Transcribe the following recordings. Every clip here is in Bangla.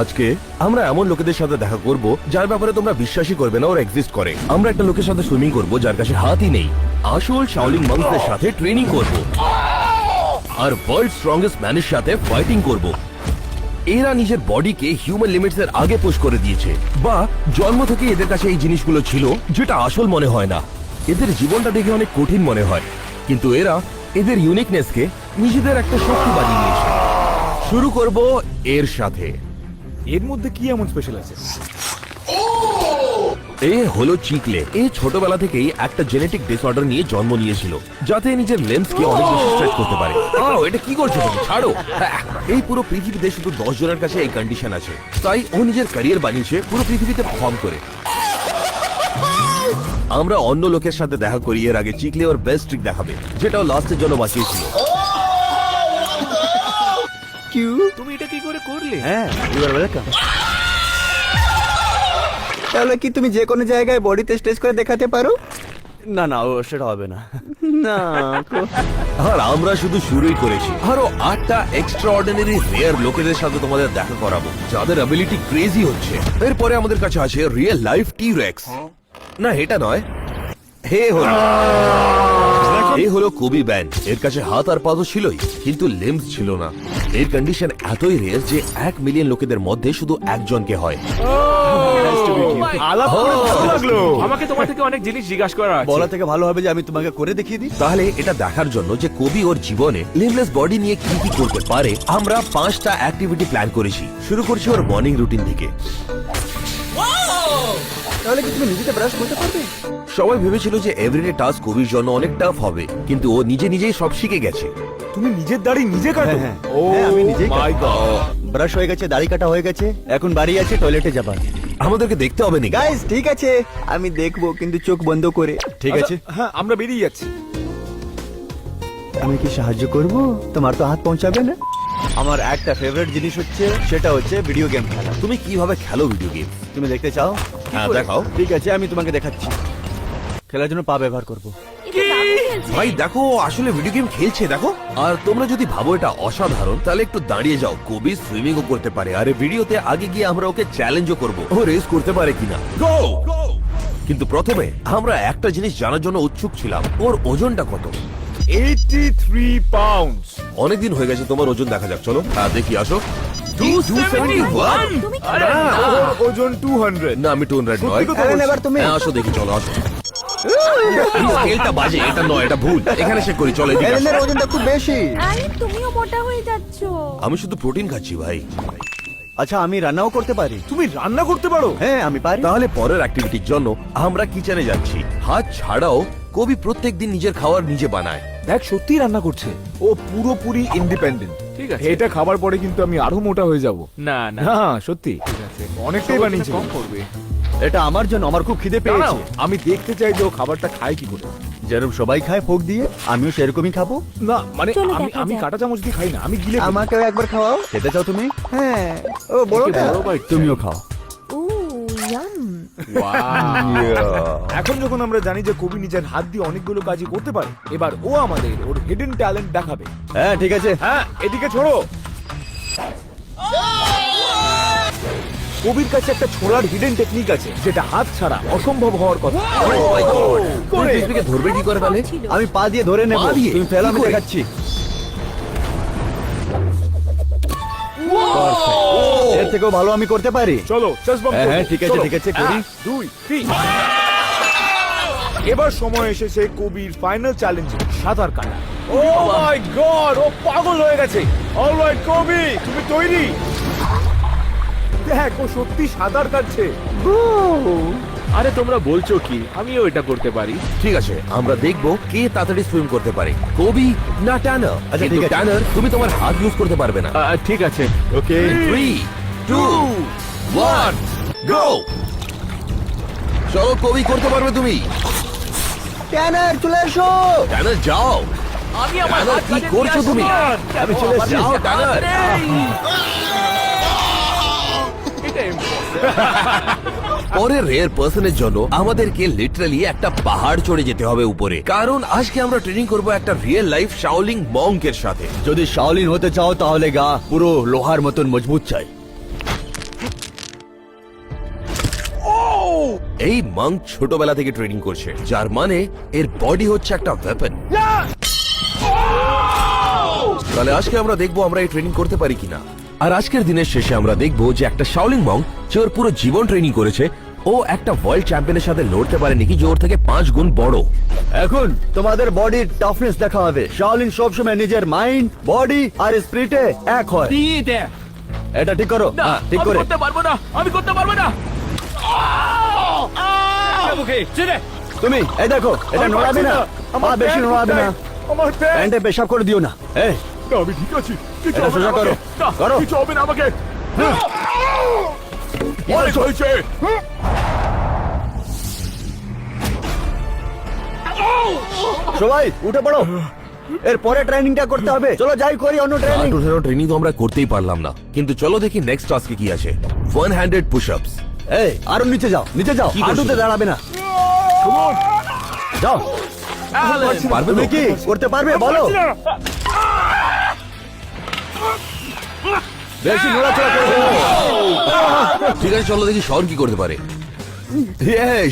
আজকে আমরা এমন লোকেদের সাথে দেখা করব যার ব্যাপারে তোমরা বিশ্বাসই করবে না ওরা এক্সিস্ট করে। আমরা একটা লোকের সাথে সুইমিং করব যার কাছে হাতই নেই, আসল শাওলিং মঙ্কদের সাথে ট্রেনিং করব, আর ওয়ার্ল্ড স্ট্রংগেস্ট ম্যানের সাথে ফাইটিং করব। এরা নিজের বডিকে হিউম্যান লিমিটস এর আগে পুশ করে দিয়েছে, বা জন্ম থেকে এদের কাছে এই জিনিসগুলো ছিল যেটা আসল মনে হয় না। এদের জীবনটা দেখে অনেক কঠিন মনে হয়, কিন্তু এরা এদের ইউনিকনেসকে নিজেদের একটা শক্তি বানিয়ে নিয়েছে। শুরু করব এর সাথে। এর মধ্যে কি এমন স্পেশাল আছে? এ হলো চিকলে। এ ছোটবেলা থেকেই একটা জেনেটিক ডিসঅর্ডার নিয়ে জন্ম নিয়েছিল, যাতে নিজের লেন্সকে অনেক বেশি স্ট্রেচ করতে পারে। এটা কি করছো তুমি? ছাড়ো। এই পুরো পৃথিবীতে শুধু 10 জনের কাছে এই কন্ডিশন আছে, তাই ও নিজের ক্যারিয়ার বানিয়েছে পুরো পৃথিবীতে পারফর্ম করে। আমরা অন্য লোকের সাথে দেখা করি এর আগে চিকলে ওর বেস্ট ট্রিক দেখাবে, যেটা ও লাস্টের জন্য বাঁচিয়েছিল। তুমি এটা কি করে করলে? হ্যাঁ, ইউ আর ওয়েলকাম। তাহলে কি তুমি যে কোনো জায়গায় বডিতে স্ট্রেচ করে দেখাতে পারো? না না, ও সেটা হবে না। না। আর আমরা শুধু শুরুই করেছি। আরো 8টা এক্সট্রা অর্ডিনারি রেয়ার লোকেদের সাথে তোমাদের দেখা করাবো, যাদের অ্যাবিলিটি ক্রেজি হচ্ছে। এরপরে আমাদের কাছে আছে রিয়েল লাইফ টি-রেক্স। না, এটা নয়। এই হলো কোবি ব্যান্ড। এর কাছে হাত আর পা তো ছিলই, কিন্তু লিম্বস ছিল না। এর কন্ডিশন এতই রেয়ার যে 1 মিলিয়ন লোকেদের মধ্যে শুধু একজনকে হয়। আলাপ করে ভালো লাগলো। আমাকে তোমার থেকে অনেক জিনিস জিজ্ঞাসা করা আছে। বলা থেকে ভালো হবে যে আমি তোমাকে করে দেখিয়ে দিই। তাহলে এটা দেখার জন্য যে কবি ওর জীবনে লিমলেস বডি নিয়ে কি কি করতে পারে, আমরা 5টা অ্যাক্টিভিটি প্ল্যান করেছি। শুরু করছি ওর মর্নিং রুটিন থেকে। তাহলে কি তুমি নিজেকে ব্রাশ করতে পারবে? সবাই ভেবেছিল যে এভরিডে টাস্ক কবির জন্য অনেক টাফ হবে, কিন্তু ও নিজে নিজেই সব শিখে গেছে। তুমি নিজের দাড়ি নিজে কাটো? হ্যাঁ, ও আমি নিজেই মাই গড। ব্রাশ হয়ে গেছে, দাড়ি কাটা হয়ে গেছে, এখন বাড়ি আছে টয়লেটে যাবার। আমাদেরকে দেখতে হবে নাকি? গাইস ঠিক আছে, আমি দেখবো, কিন্তু চোখ বন্ধ করে। ঠিক আছে, হ্যাঁ, আমরা বেরিয়ে যাচ্ছি। আমি কি সাহায্য করব? তোমার তো হাত পৌঁছাবে না। আমার একটা ফেভারিট জিনিস হচ্ছে, সেটা হচ্ছে ভিডিও গেম খেলা। তুমি কিভাবে খেলো ভিডিও গেম? তুমি দেখতে চাও? হ্যাঁ, দেখাও। ঠিক আছে, আমি তোমাকে দেখাচ্ছি। খেলার জন্য পা ব্যবহার করব। ভাই দেখো, আসলে ভিডিও গেম খেলছে, দেখো। আর তোমরা যদি ভাবো এটা অসাধারণ, তাহলে একটু দাঁড়িয়ে যাও। কবি সুইমিংও করতে পারে, আর এই ভিডিওতে আগে গিয়ে আমরা ওকে চ্যালেঞ্জও করব, ও রেস করতে পারে কিনা। গো! কিন্তু প্রথমে আমরা একটা জিনিস জানার জন্য উৎসুক ছিলাম, ওর ওজনটা কত। 83 পাউন্ডস। অনেকদিন হয়ে গেছে তোমার ওজন দেখা যাক, চলো। হ্যাঁ, দেখি, আসো। 271? আরে ওর ওজন 200। না, আমি 200 নয়। এলেন, এবার তুমি। হ্যাঁ, আসো দেখি, চলো আসো। এই স্কেলটা বাজে, এটা নয়, এটা ভুল। এখানে চেক করি, চলো এদিকে আসো। এলেনের ওজনটা খুব বেশি। আরে তুমিও মোটা হয়ে যাচ্ছ। আমি শুধু প্রোটিন খাচ্ছি ভাই। আচ্ছা, আমি রান্নাও করতে পারি। তুমি রান্না করতে পারো? হ্যাঁ, আমি পারি। তাহলে পরের অ্যাক্টিভিটির জন্য আমরা কিচেনে যাচ্ছি। হাত ছাড়াও কবি প্রত্যেকদিন নিজের খাবার নিজে বানায়। দেখ, সত্যি রান্না করছে। ও পুরোপুরি ইন্ডিপেন্ডেন্ট। ঠিক আছে, এটা খাবার পরে কিন্তু আমি আরো মোটা হয়ে যাব। না না, সত্যি ঠিক আছে, অনেকটাই বানিয়েছি। কম করবে। এটা আমার জন্য, আমার খুব খিদে পেয়েছে। আমি দেখতে চাই যে ও খাবারটা খায় কি করে। যেরকম সবাই খায় ফোক দিয়ে, আমিও সেরকমই খাবো। না মানে চলো আমি দেখা আমি যাক। কাঁটা চামচ দিয়ে খাই না, আমি গিলে খাই। আমাকেও একবার খাওয়াও। খেতে চাও তুমি? হ্যাঁ। ও বড়টা? বড় bite। তুমিও খাও। ও ইয়াম। এখন যখন আমরা জানি যে কবি নিজের হাত দিয়ে অনেকগুলো কাজই করতে পারে, এবার ও আমাদের ওর হিডেন ট্যালেন্ট দেখাবে। হ্যাঁ ঠিক আছে। হ্যাঁ, এদিকে ছোড়ো। কবির কাছে একটা ছোড়ার হিডেন টেকনিক আছে, যেটা হাত ছাড়া অসম্ভব হওয়ার কথা। করে ফ্রিসবিকে ধরবে কি করে তাহলে? আমি পা দিয়ে ধরে নেব, পা দিয়ে? তুমি ফেলো, আমি কি করে? দেখাচ্ছি। এর থেকেও ভালো আমি করতে পারি। চলো, চেস্ট বাম্প হ্যাঁ, ঠিক আছে, ঠিক আছে, করি। 2, 3। এবার সময় এসেছে কবির ফাইনাল চ্যালেঞ্জ, সাঁতার কাটা। ও মাই গড, ও পাগল হয়ে গেছে। অলরাইট কবি, তুমি তৈরি? দেখ, ও সত্যি সাঁতার কাটছে। আরে তোমরা বলছো কি? আমিও এটা করতে পারি। ঠিক আছে, আমরা দেখবো কে তাড়াতাড়ি সুইম করতে পারে, কবি না ট্যানার। আচ্ছা, কিন্তু ঠিক আছে। ট্যানার, তুমি তোমার হাত ইউজ করতে পারবে না। ঠিক আছে, ওকে। 3, 2, 1, গো! চলো, কবি করতে পারবে তুমি। ট্যানার চলে এসো। ট্যানার যাও। আমি ট্যানার, কি করছো তুমি? আমি চলে এসেছি। যাও ট্যানার। পরের রেয়ার পার্সনের জন্য আমাদেরকে লিটারালি একটা পাহাড় চড়ে যেতে হবে উপরে, কারণ আজকে আমরা ট্রেনিং করব একটা রিয়েল লাইফ শাওলিং মঙ্কের সাথে। যদি শাওলিন হতে চাও তাহলে গা পুরো লোহার মতন মজবুত চাই। এই মাং ছোটবেলা থেকে ট্রেনিং করছে, যার মানে এর বডি হচ্ছে একটা ওয়েপন। তাহলে আজকে আমরা দেখবো আমরা এই ট্রেনিং করতে পারি কিনা। আর আজকের দিনের শেষে আমরা দেখবো যে একটা শাওলিং মং যে ওর পুরো জীবন ট্রেনিং করেছে, ও একটা ওয়ার্ল্ড চ্যাম্পিয়নের সাথে লড়তে পারে নাকি যে ওর থেকে 5 গুণ বড়। এখন তোমাদের বডির টাফনেস দেখা হবে। শাওলিন সবসময় নিজের মাইন্ড, বডি আর স্পিরিটে এক হয়। এটা ঠিক করো। হ্যাঁ, ঠিক করে। আমি করতে পারবো না। তুমি এই দেখো, এটা নড়াবে না, পা বেশি নড়াবে না, আমার প্যান্টে পেশাব করে দিও না। এই আমি ঠিক আছি। এটা সোজা করো, করো। কিছু হবে না আমাকে। অনেক হয়েছে। সবাই উঠে পড়ো, এর পরে ট্রেনিংটা করতে হবে। চলো যাই করি অন্য ট্রেনিং। ট্রেনিং তো আমরা করতেই পারলাম না, কিন্তু চলো দেখি নেক্সট টাস্কে কি আছে। 100 পুশ আপস। এই আরো নিচে যাও, নিচে যাও, কি করছো? হাঁটুতে দাঁড়াবে না। যাও। পারবে তুমি তো? কি করতে পারবে বলো? বেশি নড়াচড়া করবে না। ঠিক আছে, চলো দেখি শন কি করতে পারে।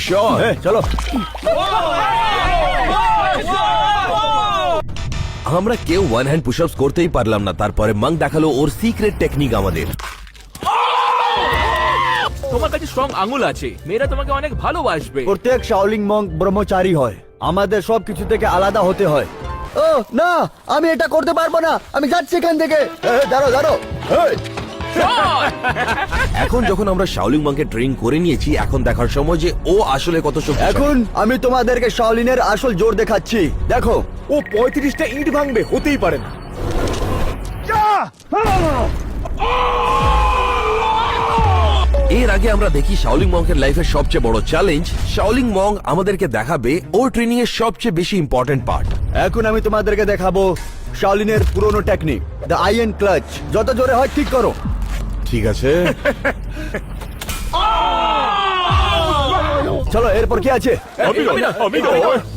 শন, এই, চলো। আমরা কেউ 1 হ্যান্ড পুশ আপস করতেই পারলাম না, তারপরে মাং দেখালো ওর সিক্রেট টেকনিক আমাদের। তোমার কাছে স্ট্রং আঙুল আছে, মেয়েরা তোমাকে অনেক ভালোবাসবে। প্রত্যেক শাওলিং মঙ্ক ব্রহ্মচারী হয়, আমাদের সবকিছু থেকে আলাদা হতে হয়। ও না, আমি এটা করতে পারবো না, আমি যাচ্ছি এখান থেকে। দাঁড়ো দাঁড়ো। এখন যখন আমরা শাওলিং মাংকে ট্রেন করে নিয়েছি, এখন দেখার সময় যে ও আসলে কত শক্তিশালী। এখন আমি তোমাদেরকে শাওলিনের আসল জোর দেখাচ্ছি। দেখো, ও 35টা ইট ভাঙবে, হতেই পারে না। এর আগে আমরা দেখি শাওলিং মংকের লাইফের সবচেয়ে বড় চ্যালেঞ্জ। শাওলিং মং আমাদেরকে দেখাবে ওর ট্রেনিং এর সবচেয়ে বেশি ইম্পর্টেন্ট পার্ট। এখন আমি তোমাদেরকে দেখাবো শাওলিনের পুরনো টেকনিক, দ্য আয়রন ক্লাচ। যত জোরে হয় ঠিক করো। ঠিক আছে। চলো, এরপর কি আছে?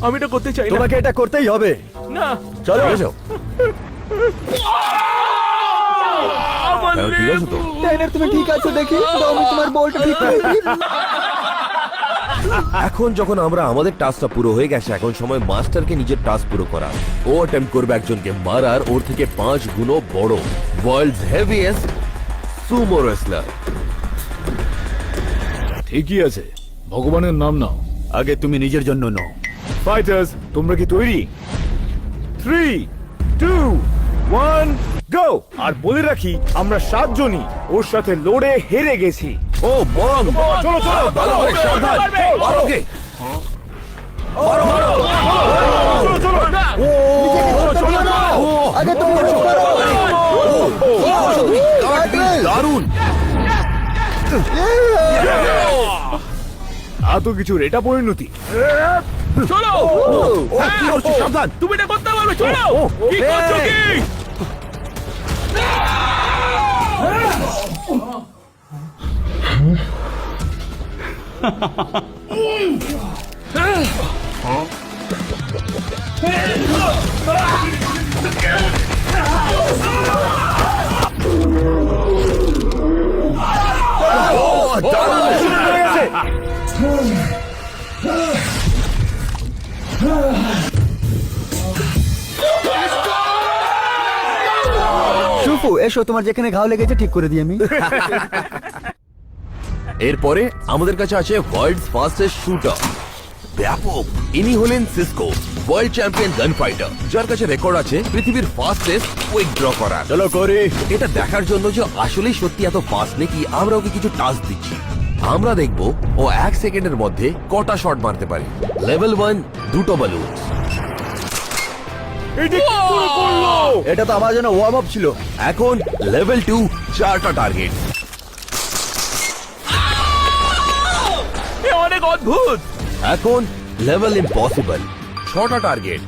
আমি এটা করতে চাই না। তোমাকে এটা করতেই হবে। না, চলো। ঠিক আছে তো? ট্রেনার, তুমি ঠিক আছো দেখি? দাও, আমি তোমার বলটা ঠিক করে দিই। এখন যখন আমরা আমাদের টাস্কটা পুরো হয়ে গেছে, এখন সময় মাস্টারকে নিজের টাস্ক পুরো করা। ও অ্যাটেম্প্ট করবে একজনকে মারার ওর থেকে 5 গুণ বড় ওয়ার্ল্ডস হেভিয়েস্ট সুমো রেসলার। ঠিকই আছে, ভগবানের নাম নাও। আগে তুমি নিজের জন্য নাও। ফাইটার্স, তোমরা কি তৈরি? 3, 2, 1, গো! আর বলে রাখি, আমরা 7 জনই ওর সাথে লড়ে হেরে গেছি। ও বং, চলো চলো, ভালো করে সাবধান। মারো ওকে। চলো চলো। আগে তুমি করো। দারুণ। এত কিছু এটা পরিণতি। চলো, কি করছিস? সাবধান। তুমি এটা করতে পারবে। চলো, কি করছো কি? সুফু, এসো, তোমার যেখানে ঘাও লেগেছে ঠিক করে দিই আমি। এরপরে আমাদের কাছে আছে ওয়ার্ল্ডস ফাস্টেস্ট শুটার। ব্যাপক। ইনি হলেন সিসকো, ওয়ার্ল্ড চ্যাম্পিয়ন গান ফাইটার, যার কাছে রেকর্ড আছে পৃথিবীর ফাস্টেস্ট কুইক ড্র করা। চলো করি। এটা দেখার জন্য যে আসলেই সত্যি এত ফাস্ট নাকি, আমরা ওকে কিছু টাস্ক দিচ্ছি। আমরা দেখব ও 1 সেকেন্ডের মধ্যে কটা শট মারতে পারে। লেভেল 1 2টো বালুন। এটা তো আমার জন্য ওয়ার্ম আপ ছিল। এখন লেভেল 2 4টা টার্গেট। অনেক অদ্ভুত। এখন লেভেল ইম্পসিবল 6টা টার্গেট।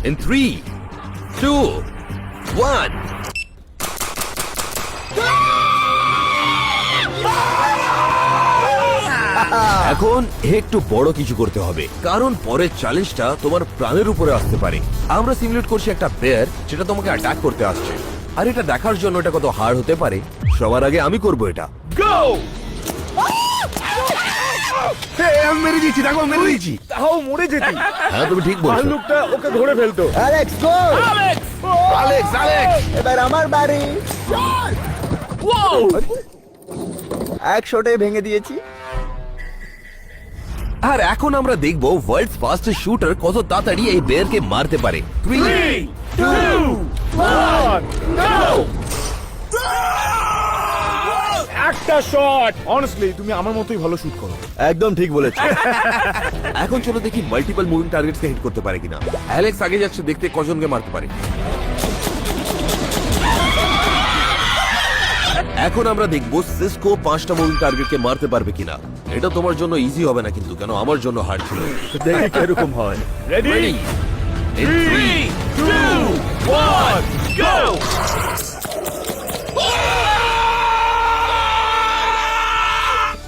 ইন 3, 2, 1। এখন একটু বড় কিছু করতে হবে, কারণ পরের চ্যালেঞ্জটা তোমার প্রাণের উপরে আসতে পারে। আমরা সিমুলেট করছি একটা বেয়ার যেটা তোমাকে অ্যাটাক করতে আসছে, আর এটা দেখার জন্য এটা কত হার্ড হতে পারে। সবার আগে আমি করব এটা। গো! আমি মেরে দিয়েছি, দেখো মেরে দিয়েছি। তাও মরে যেতি। হ্যাঁ তুমি ঠিক বলছো। ভাল্লুকটা ওকে ধরে ফেলতো। অ্যালেক্স গোল। Alex, Alex. এবার আমার বাড়ি। এক শটে ভেঙে দিয়েছি। আর এখন আমরা দেখবো ওয়ার্ল্ডস ফাস্টেস্ট শুটার কত তাড়াতাড়ি এই বেয়ারকে মারতে পারে। 3, 2, 1, go! একটা শট। অনেস্টলি তুমি আমার মতোই ভালো শুট করো। একদম ঠিক বলেছো। এখন চলো দেখি মাল্টিপল মুভিং টার্গেটসকে হিট করতে পারে কিনা। অ্যালেক্স আগে যাচ্ছে, দেখতে কজনকে মারতে পারে। এখন আমরা দেখবো সিসকো 5টা মুভিং টার্গেটকে মারতে পারবে কিনা। এটা তোমার জন্য ইজি হবে না কিন্তু, কেন আমার জন্য হার্ড ছিল। দেখি কিরকম হয়। রেডি? Ready? In 3, 2, 1, go!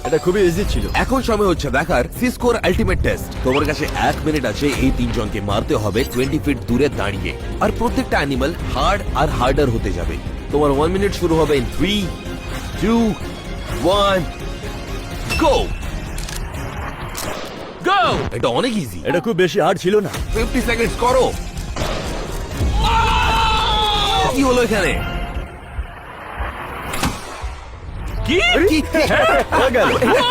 এটা খুবই ইজি ছিল। এখন সময় হচ্ছে দেখার সিসকোর আলটিমেট টেস্ট। তোমার কাছে 1 মিনিট আছে, এই 3 জনকে মারতে হবে 20 ফিট দূরে দাঁড়িয়ে। আর প্রত্যেকটা অ্যানিমাল হার্ড আর হার্ডার হতে যাবে। তোমার 1 মিনিট শুরু হবে in 3, 2, 1, go! Go! এটা অনেক ইজি। এটা খুব বেশি হার্ড ছিল না। 50 সেকেন্ডস করো। কি হলো এখানে? কি হয়ে গেল।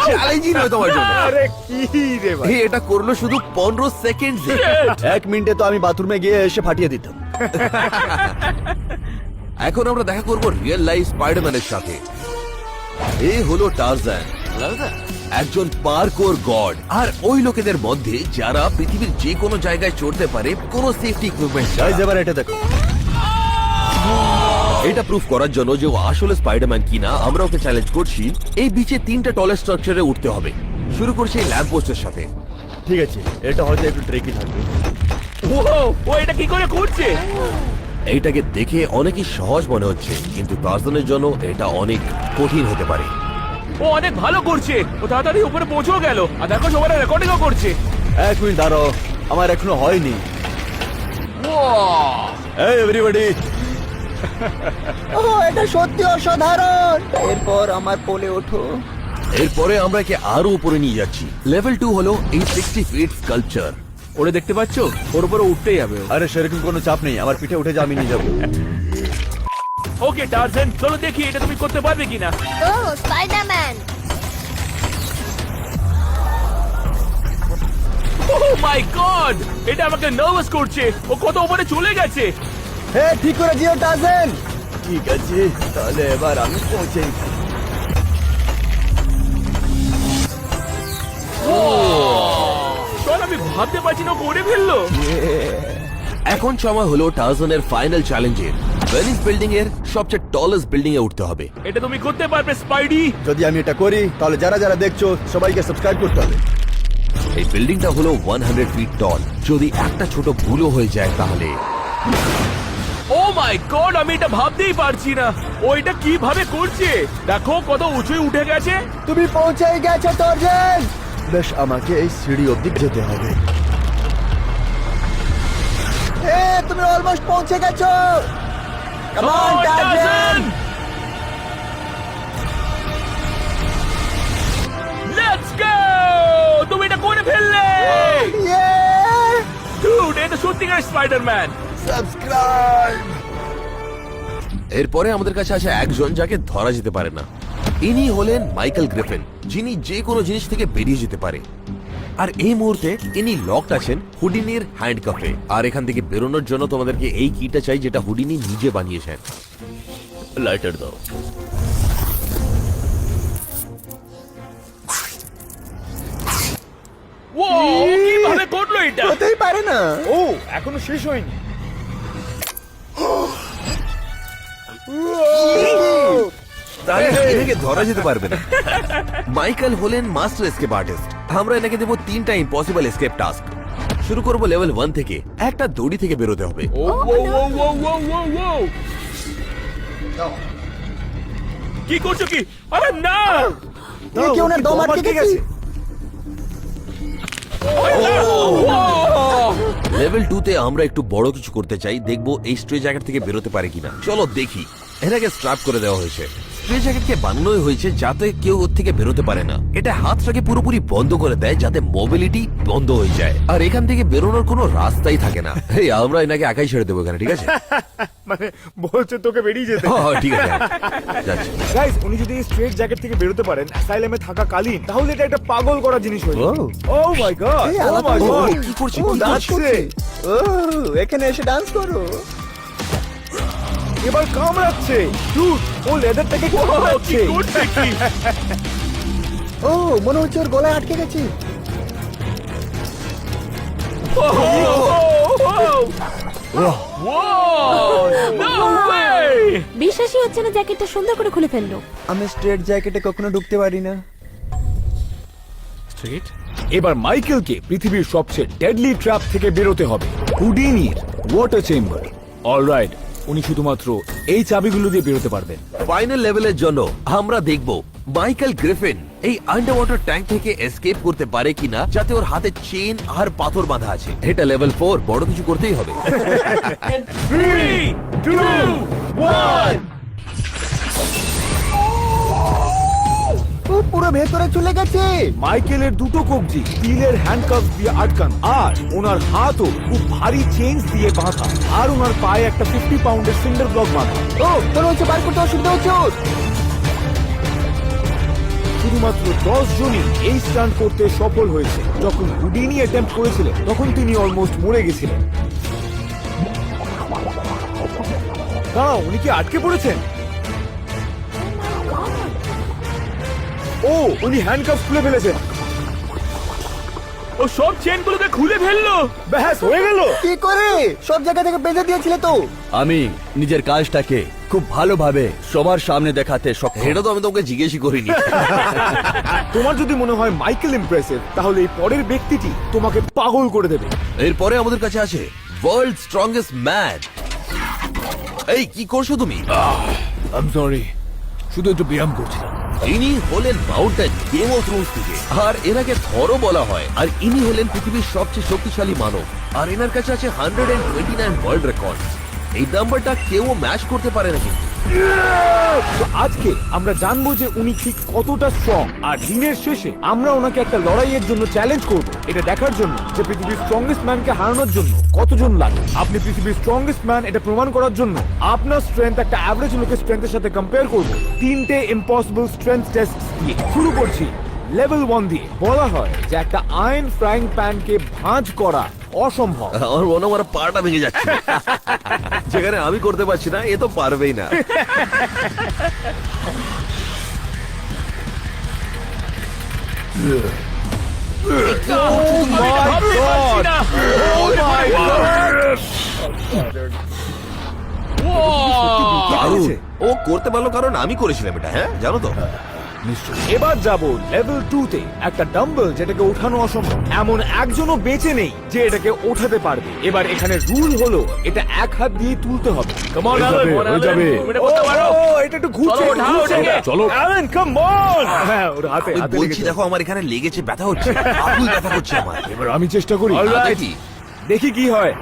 চ্যালেঞ্জিং নয় তোমার জন্য। আরে কি রে ভাই? এটা করলো শুধু 15 সেকেন্ড। 1 মিনিটে তো আমি বাথরুমে গিয়ে এসে ফাটিয়ে দিতাম। এখন আমরা দেখা করব রিয়েল লাইফ স্পাইডারম্যানের সাথে। এই হলো টারজান, একজন পার্কোর গড। আর ওই লোকেদের মধ্যে যারা পৃথিবীর যে কোনো জায়গায় চড়তে পারে কোনো সেফটি ইকুইপমেন্ট গাইস এবার এটা দেখো। এটা প্রুফ করার জন্য যে ও আসলে স্পাইডারম্যান কিনা আমরা ওকে চ্যালেঞ্জ করছি। এই বিচে 3টা টলের স্ট্রাকচারে উঠতে হবে। শুরু করছি এই ল্যাম্প পোস্টের সাথে। ঠিক আছে, এটা হয়তো একটু ট্রিকি থাকবে। ও এটা কি করে করছে? এইটাকে দেখে অনেকই সহজ মনে হচ্ছে, কিন্তু টারজানের জন্য এটা অনেক কঠিন হতে পারে। ও অনেক ভালো করছে। ও তাড়াতাড়ি উপরে পৌঁছেও গেল। আর দেখো সবাই রেকর্ডিংও করছে। 1 মিনিট দাঁড়াও, আমার এখনো হয়নি। এই এভরিবডি, এটা সত্যি অসাধারণ। এরপর আমার কোলে ওঠো। এরপরে আমরা একে আরো উপরে নিয়ে যাচ্ছি। লেভেল 2 হলো এই 60 ফিট স্কাল্পচার। ওরে দেখতে পাচ্ছ? ওর উপরে উঠতেই যাবে ও। আরে সেরকম কোনো চাপ নেই, আমার পিঠে উঠে যা আমি নিয়ে যাবো। ওকে টারজান, চলো দেখি এটা তুমি করতে পারবে কিনা। ও স্পাইডারম্যান। ও মাই গড, এটা আমাকে নার্ভাস করছে। ও কত উপরে চলে গেছে। হ্যাঁ ঠিক করে দিও টারজান। ঠিক আছে, তাহলে এবার আমি পৌঁছে। চল, আমি ভাবতে পারছি না ও করে ফেললো। এখন সময় হলো টারজানের ফাইনাল চ্যালেঞ্জের। ভেনিস বিল্ডিং এর সবচেয়ে টলেস্ট বিল্ডিং এ উঠতে হবে। এটা তুমি করতে পারবে স্পাইডি। যদি আমি এটা করি তাহলে যারা যারা দেখছো সবাইকে সাবস্ক্রাইব করতে হবে। এই বিল্ডিংটা হলো 100 ফিট টল। যদি একটা ছোট ভুলও হয়ে যায় তাহলে ও মাই গড, আমি এটা ভাবতেই পারছি না। ও এটা কিভাবে করছে। দেখো কত উঁচুই উঠে গেছে। তুমি পৌঁছে গেছো টারজান। বেশ, আমাকে এই সিঁড়ি অবধি যেতে হবে। তুমি অলমোস্ট পৌঁছে গেছো। Come on, Tarzan. Let's go, তুমি এটা করে ফেললে। ডুড, এটা সত্যিকার স্পাইডারম্যান। সাবস্ক্রাইব। এরপরে আমাদের কাছে আছে একজন যাকে ধরা যেতে পারে না। ইনি হলেন মাইকেল গ্রিফিন, যিনি যে কোনো জিনিস থেকে বেরিয়ে যেতে পারে। আর এই মুহূর্তে ইনি লকড আছেন হুডিনির হ্যান্ডকাফে। আর এখান থেকে বেরোনোর জন্য তোমাদেরকে এই কিটা চাই, যেটা হুডিনি নিজে বানিয়েছেন। লাইটার দাও। ও কিভাবে করলো এটা? হতেই পারে না। ও এখনো শেষ হয়নি। তাহলে এনাকে ধরা যেতে পারবে না। মাইকেল হলেন মাস্টার এসকেপ আর্টিস্ট। আমরা এনাকে দেবো 3টা ইম্পসিবল এসকেপ টাস্ক। শুরু করবো লেভেল 1 থেকে। একটা দড়ি থেকে বেরোতে হবে। ও ও ও ও ও ও ও, কি করছো কি? আরে না, কি ওনার দম আটকে গেছে? লেভেল 2 তে আমরা একটু বড় কিছু করতে চাই। দেখবো এই স্ট্রে জায়গা থেকে বেরোতে পারে কিনা। চলো দেখি। এনাকে স্ট্র্যাপ করে দেওয়া হয়েছে। স্প্রে জ্যাকেটকে বানানোই হয়েছে যাতে কেউ ওর থেকে বেরোতে পারে না। এটা হাতটাকে পুরোপুরি বন্ধ করে দেয় যাতে মোবিলিটি বন্ধ হয়ে যায় আর এখান থেকে বেরোনোর কোনো রাস্তাই থাকে না। এই আমরা এনাকে একাই ছেড়ে দেবো এখানে, ঠিক আছে? মানে বলছে তোকে বেরিয়ে যেতে। ঠিক আছে, যাচ্ছি। গাইস, উনি যদি এই স্ট্রেট জ্যাকেট থেকে বেরোতে পারেন অ্যাসাইলামে থাকা কালীন, তাহলে এটা একটা পাগল করা জিনিস হয়ে যাবে। ও মাই গড, এই ও আলাদা মাই ও, গড, কি করছে, ও কি ডান্স করছে? করছে। ও এখানে এসে ডান্স করো। এবার কামড়াচ্ছে। ডুড, ও লেদারটাকে কি কামড়াচ্ছে। করছে কি? ও মনে হচ্ছে ওর গলায় আটকে গেছে। No way! বিশ্বাসই হচ্ছে না জ্যাকেটটা সুন্দর করে খুলে ফেললো। আমি স্ট্রেট জ্যাকেটে কখনো ঢুকতে পারি না। এবার মাইকেলকে পৃথিবীর সবচেয়ে ডেডলি ট্র্যাপ থেকে বেরোতে হবে, হুডিনির ওয়াটার চেম্বার। অলরাইট, উনি শুধুমাত্র এই চাবিগুলো দিয়ে বেরোতে পারবেন। ফাইনাল লেভেলের জন্য আমরা দেখব মাইকেল গ্রিফিন এই আন্ডার ওয়াটার ট্যাঙ্ক থেকে এসকেপ করতে পারে কিনা, যাতে ওর হাতে চেন আর পাথর বাঁধা আছে। এটা লেভেল 4, বড় কিছু করতেই হবে। 3, 2, 1! ও পুরো ভেতরে চলে গেছে। মাইকেলের দুটো কবজি স্টিলের হ্যান্ডকাফ দিয়ে আটকানো, আর ওনার হাতও খুব ভারী চেইন দিয়ে বাঁধা, আর ওনার পায়ে একটা 50 পাউন্ডের সিন্ডার ব্লক বাঁধা। ও মনে হচ্ছে বার করতে অসুবিধা হচ্ছে ওর। শুধুমাত্র 10 জনই এই স্টান্ট করতে সফল হয়েছে। যখন হুডিনি অ্যাটেম্প করেছিলেন তখন তিনি অলমোস্ট মরে গেছিলেন। দাঁড়াও, উনি কি আটকে পড়েছেন? ও, উনি হ্যান্ডকাফ খুলে ফেলেছেন। ও সব চেনগুলোকে খুলে ফেললো। ব্যাস, হয়ে গেল। কি করে? সব জায়গা থেকে বেঁধে দিয়েছিলে তো। আমি নিজের কাজটাকে খুব ভালোভাবে সবার সামনে দেখাতে সক্ষম। এটা তো আমি তোমাকে জিজ্ঞেসই করিনি। তোমার যদি মনে হয় মাইকেল ইমপ্রেসিভ, তাহলে এই পরের ব্যক্তিটি তোমাকে পাগল করে দেবে। এরপরে আমাদের কাছে আছে ওয়ার্ল্ড স্ট্রংগেস্ট ম্যান। এই কি করছো তুমি? আই এম সরি, শুধু একটু ব্যায়াম করছিলাম। ইনি হলেন মাউন্টেন গেম অফ থ্রোনস থেকে, আর এনাকে থরও বলা হয়। আর ইনি হলেন পৃথিবীর সবচেয়ে শক্তিশালী মানব, আর এনার কাছে আছে 129 ওয়ার্ল্ড রেকর্ড। এই নাম্বারটা কেউ ম্যাচ করতে পারে না কিন্তু। তো আজকে আমরা জানবো যে উনি ঠিক কতটা স্ট্রং, আর দিনের শেষে আমরা ওনাকে একটা লড়াইয়ের জন্য চ্যালেঞ্জ করব, এটা দেখার জন্য যে পৃথিবীর স্ট্রংগেস্ট ম্যানকে হারানোর জন্য কতজন লাগে। আপনি পৃথিবীর স্ট্রংগেস্ট ম্যান এটা প্রমাণ করার জন্য আপনার স্ট্রেংথ একটা অ্যাভারেজ লোকের স্ট্রেংথের সাথে কম্পেয়ার করব 3টে ইম্পসিবল স্ট্রেংথ টেস্ট দিয়ে। শুরু করছি লেভেল 1 দিয়ে। বলা হয় যে একটা আয়রন ফ্রাইং প্যানকে ভাঁজ করা অসম্ভব। আমার মনে হয় আমার পাটা ভেঙে যাচ্ছে। যেখানে আমি করতে পারছি না, এ তো পারবেই না। ভাবতে পারছি না। দারুণ। ও করতে পারলো কারণ আমি করেছিলাম এটা, হ্যাঁ জানো তো। এবার যাব লেভেল 2 তে। একটা ডাম্বল যেটাকে ওঠানো অসম্ভব, এমন একজনও বেঁচে নেই যে এটাকে ওঠাতে পারবে। এবার এখানে রুল হলো এটা এক হাত দিয়ে তুলতে হবে। Come on, হয়ে Alan, যাবে, come on, হয়ে Alan, যাবে। তুমি এটা করতে পারো। ও, এটা একটু ঘুরছে, চলো, একটু ওঠাও ঘুরছে। ওটাকে। চলো অ্যালেন, কাম অন। হ্যাঁ, ওর হাতে আমি হাতে বলছি লেগেছে। দেখো আমার এখানে লেগেছে, ব্যথা হচ্ছে, আকুল ব্যথা করছে আমার। এবার আমি চেষ্টা করি। আদা কি? দেখি কি হয়।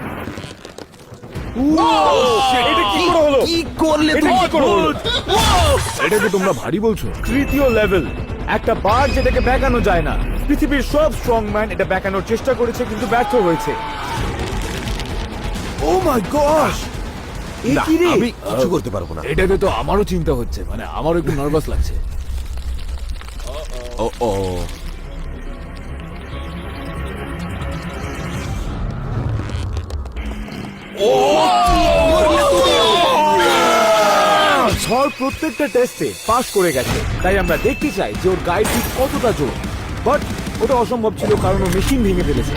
এটা কি করে হলো? কি করলে এটা তুমি? কি করে হলো? এটাকে তোমরা ভারী বলছো? তৃতীয় লেভেল, একটা বার যেটাকে বেঁকানো যায় না। পৃথিবীর সব স্ট্রং ম্যান এটা বেঁকানোর চেষ্টা করেছে কিন্তু ব্যর্থ হয়েছে। ও মাই গশ, না, আমি কিছু করতে পারবো না। এটাতে তো আমারও চিন্তা হচ্ছে, মানে আমারও একটু নার্ভাস লাগছে। ও ও ঝড় প্রত্যেকটা টেস্টে পাস করে গেছে, তাই আমরা দেখতে চাই যে ওর গাইড ঠিক কতটা জোর। বাট ওটা অসম্ভব ছিল কারণ ও মেশিন ভেঙে ফেলেছে।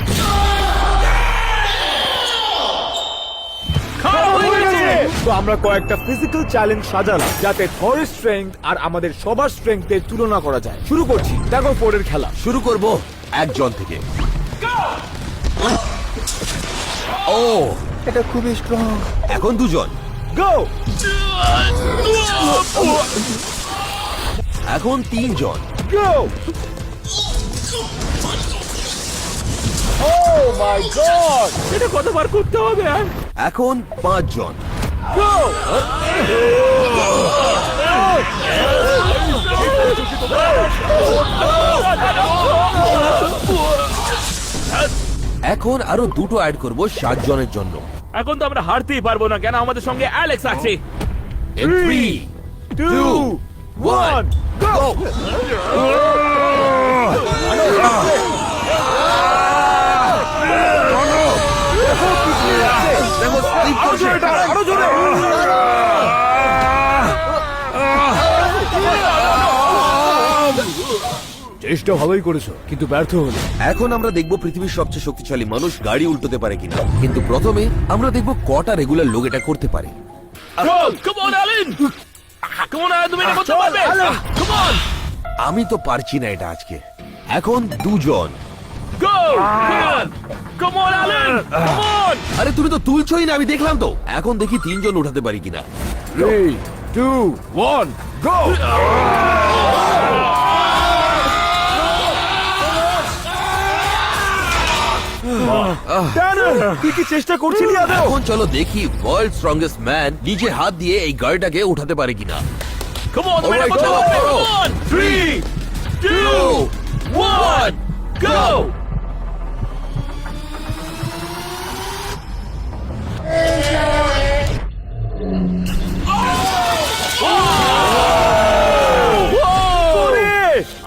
তো আমরা কয়েকটা ফিজিক্যাল চ্যালেঞ্জ সাজালাম যাতে থরের স্ট্রেংথ আর আমাদের সবার স্ট্রেংথের তুলনা করা যায়। শুরু করছি ট্যাগ অফ ওয়ারের খেলা। শুরু করব একজন থেকে। ও এটা খুবই স্ট্রং। এখন দুজন, গো। এখন তিনজন, গো। ও মাই গড, এটা কতবার করতে হবে? এখন পাঁচজন। গো। এখন আরো দুটো অ্যাড করব 7 জনের জন্য। এখন তো আমরা হারতেই পারবো না, কেন আমাদের সঙ্গে অ্যালেক্স আছে। 3, 2, 1, go! দেখো, slip করছে। চেষ্টা ভালোই করেছো, কিন্তু ব্যর্থ হলো। এখন আমরা দেখব পৃথিবীর সবচেয়ে শক্তিশালী মানুষ গাড়ি উল্টোতে পারে কিনা, কিন্তু প্রথমে আমরা দেখব কটা রেগুলার লোক এটা করতে পারে। Come on, Alan! Come on, Alan, তুমি এটা করতে পারবে। Come on! আমি তো পারছি না এটা আজকে। এখন দুজন। Go! Come on! Come on, Alan! Come on! আরে তুমি তো তুলছোই না, আমি দেখলাম তো। এখন দেখি 3 জন উঠাতে পারি কিনা। 3, 2, 1, go! তুই কি চেষ্টা করছিলি আদৌ? এখন চলো দেখি ওয়ার্ল্ড স্ট্রংগেস্ট ম্যান নিজে হাত দিয়ে এই গাড়িটাকে উঠাতে পারে কিনা। Come on, তুমি এটা Alright, করতে চলো, পারবে। করো। Come on! 3, 2, 1, go!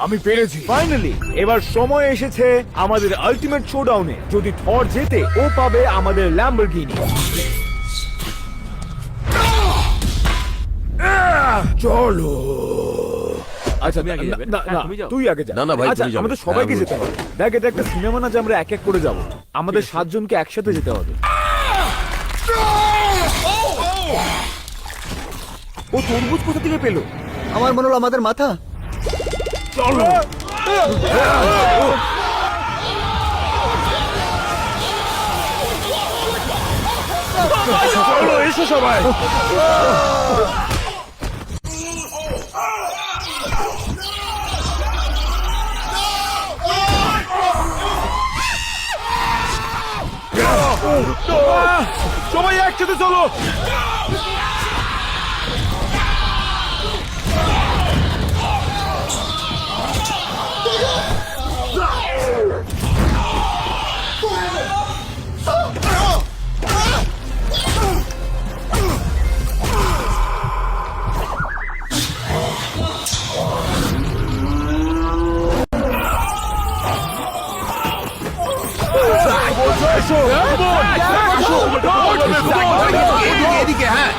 আমি পেরেছি ফাইনালি। এবার সময় এসেছে আমাদের আলটিমেট শোডাউনে। যদি থর জেতে, ও পাবে আমাদের ল্যাম্বরগিনি। চলো। আচ্ছা, তুমি আগে যাবে। না, হ্যাঁ, না, তুমি যাও। তুই আগে যা। না, না, ভাই, আচ্ছা, তুমি যাবে। আমাদের সবাইকে হ্যাঁ, যেতে হবে। দেখ, এটা একটা সিনেমা না যে আমরা এক এক করে যাব। আমাদের 7 জনকে একসাথে যেতে হবে। ও তরমুজ কোথা থেকে পেলো? আমার মনে হলো আমাদের মাথা। চলো। চলো, এসো সবাই। সবাই একসাথে চলো। এদিকে, হ্যাঁ।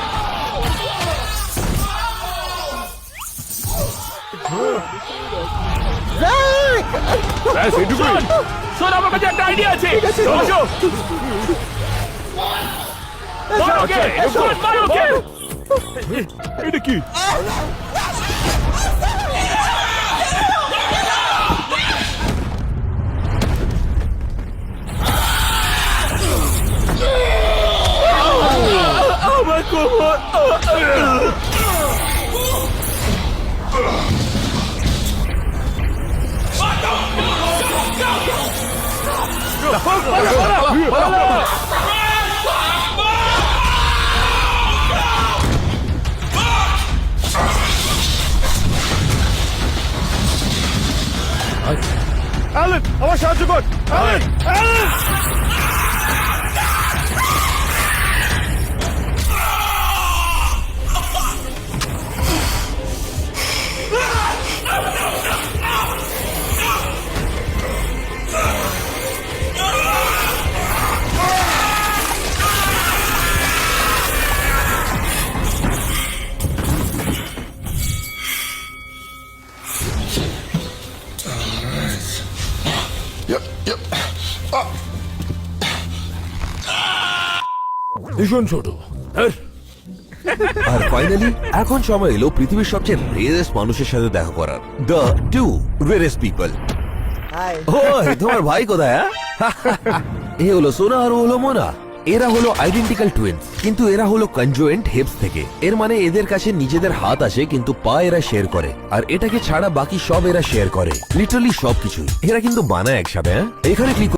শোন, আমার কাছে একটা আইডিয়া আছে। বসো। মারো ওকে, শোন, মারো ওকে। এটা কি? আমার কোমর। অ্যালেন, আমার সাহায্য কর। Allen, Allen. ভীষণ ছোট। আর ফাইনালি এখন সময় এলো পৃথিবীর সবচেয়ে রেয়ারেস্ট মানুষের সাথে দেখা করার। The 2 rarest people. ও, তোমার ভাই কোথায়? এ হলো সোনা আর ও হলো মোনা। এরা হলো আইডেন্টিক্যাল টুইনস, কিন্তু এরা হলো কনজয়েন্ট হিপস থেকে। এর মানে এদের কাছে নিজেদের হাত আসে, কিন্তু পা এরা শেয়ার করে। আর এটাকে ছাড়া বাকি সব এরা শেয়ার করে, লিটারালি সবকিছুই। এরা কিন্তু বানায় একসাথে। এখানে ক্লিক